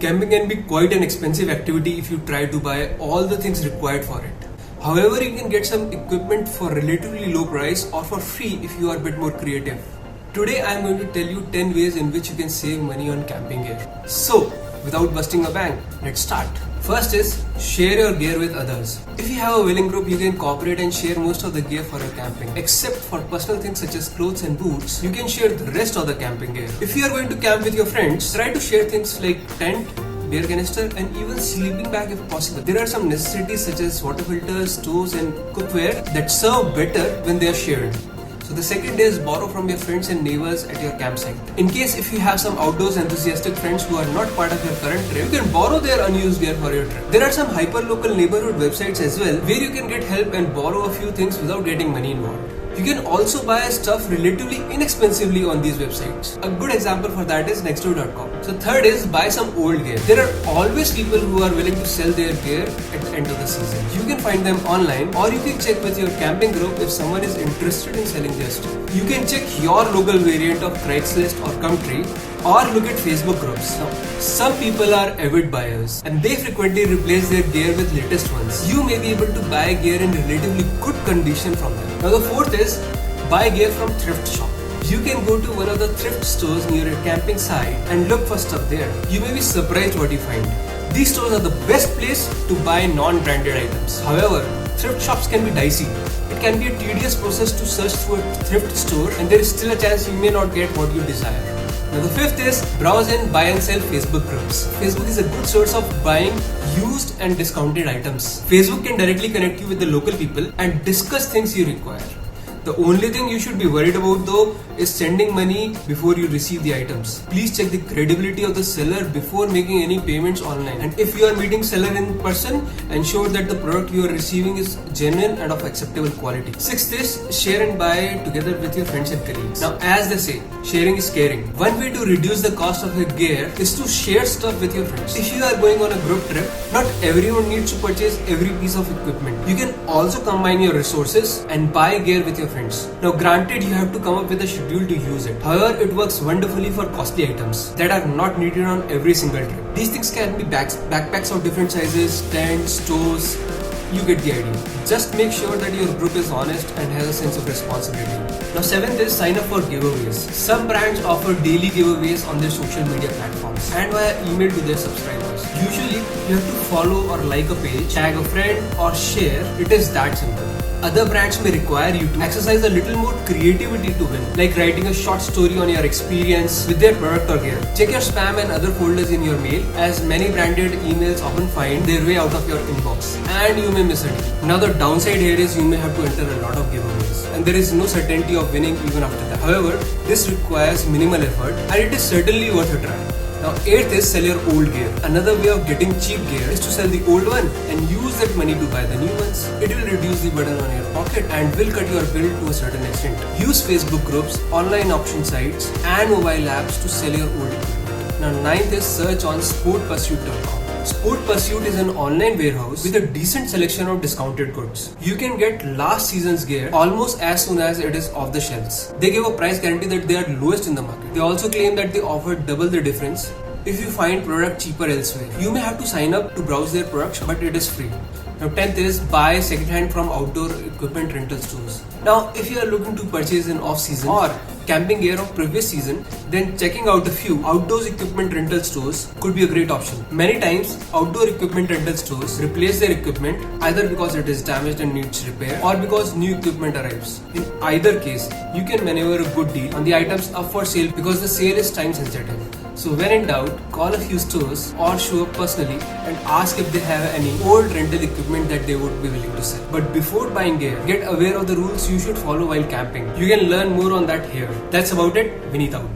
Camping can be quite an expensive activity if you try to buy all the things required for it. However, you can get some equipment for relatively low price or for free if you are a bit more creative. Today I am going to tell you 10 ways in which you can save money on camping gear. So, without busting a bank, let's start. First is share your gear with others. If you have a willing group, you can cooperate and share most of the gear for your camping. Except for personal things such as clothes and boots, you can share the rest of the camping gear. If you are going to camp with your friends, try to share things like tent, beer canister and even sleeping bag if possible. There are some necessities such as water filters, stoves and cookware that serve better when they are shared. So the second is borrow from your friends and neighbors at your campsite. In case if you have some outdoors enthusiastic friends who are not part of your current trip, you can borrow their unused gear for your trip. There are some hyper-local neighborhood websites as well where you can get help and borrow a few things without getting money involved. You can also buy stuff relatively inexpensively on these websites. A good example for that is nextdoor.com. So third is buy some old gear. There are always people who are willing to sell their gear at the end of the season. You can find them online or you can check with your camping group if someone is interested in selling their stuff. You can check your local variant of Craigslist or Gumtree or look at Facebook groups. Now, some people are avid buyers and they frequently replace their gear with latest ones. You may be able to buy gear in relatively good condition from them. Now the fourth is buy gear from thrift shop. You can go to one of the thrift stores near your camping site and look for stuff there. You may be surprised what you find. These stores are the best place to buy non-branded items. However, thrift shops can be dicey. It can be a tedious process to search through a thrift store and there is still a chance you may not get what you desire. Now the fifth is browse and buy and sell Facebook groups. Facebook is a good source of buying used and discounted items. Facebook can directly connect you with the local people and discuss things you require. The only thing you should be worried about though is sending money before you receive the items. Please check the credibility of the seller before making any payments online. And if you are meeting seller in person, ensure that the product you are receiving is genuine and of acceptable quality. Sixth is share and buy together with your friends and colleagues. Now as they say, sharing is caring. One way to reduce the cost of your gear is to share stuff with your friends. If you are going on a group trip, not everyone needs to purchase every piece of equipment. You can also combine your resources and buy gear with your friends. Now granted, you have to come up with a schedule to use it. However, it works wonderfully for costly items that are not needed on every single trip. These things can be backpacks of different sizes, tents, stores. You get the idea. Just make sure that your group is honest and has a sense of responsibility. Now seventh is sign up for giveaways. Some brands offer daily giveaways on their social media platforms and via email to their subscribers. Usually, you have to follow or like a page, tag a friend or share. It is that simple. Other brands may require you to exercise a little more creativity to win, like writing a short story on your experience with their product or gear. Check your spam and other folders in your mail, as many branded emails often find their way out of your inbox and you may miss a deal. Now the downside here is you may have to enter a lot of giveaways and there is no certainty of winning even after that. However, this requires minimal effort and it is certainly worth a try. Now 8th is sell your old gear. Another way of getting cheap gear is to sell the old one and use that money to buy the new ones. It will reduce the burden on your pocket and will cut your bill to a certain extent. Use Facebook groups, online auction sites and mobile apps to sell your old equipment. Now 9th is search on sportpursuit.com. Sport Pursuit is an online warehouse with a decent selection of discounted goods. You can get last season's gear almost as soon as it is off the shelves. They give a price guarantee that they are lowest in the market. They also claim that they offer double the difference if you find product cheaper elsewhere. You may have to sign up to browse their products, but it is free. Now 10th is buy secondhand from outdoor equipment rental stores. Now if you are looking to purchase in off-season or camping gear of previous season, then checking out a few outdoors equipment rental stores could be a great option. Many times, outdoor equipment rental stores replace their equipment either because it is damaged and needs repair or because new equipment arrives. In either case, you can maneuver a good deal on the items up for sale because the sale is time sensitive. So when in doubt, call a few stores or show up personally and ask if they have any old rental equipment that they would be willing to sell. But before buying gear, get aware of the rules you should follow while camping. You can learn more on that here. That's about it. Vineet out.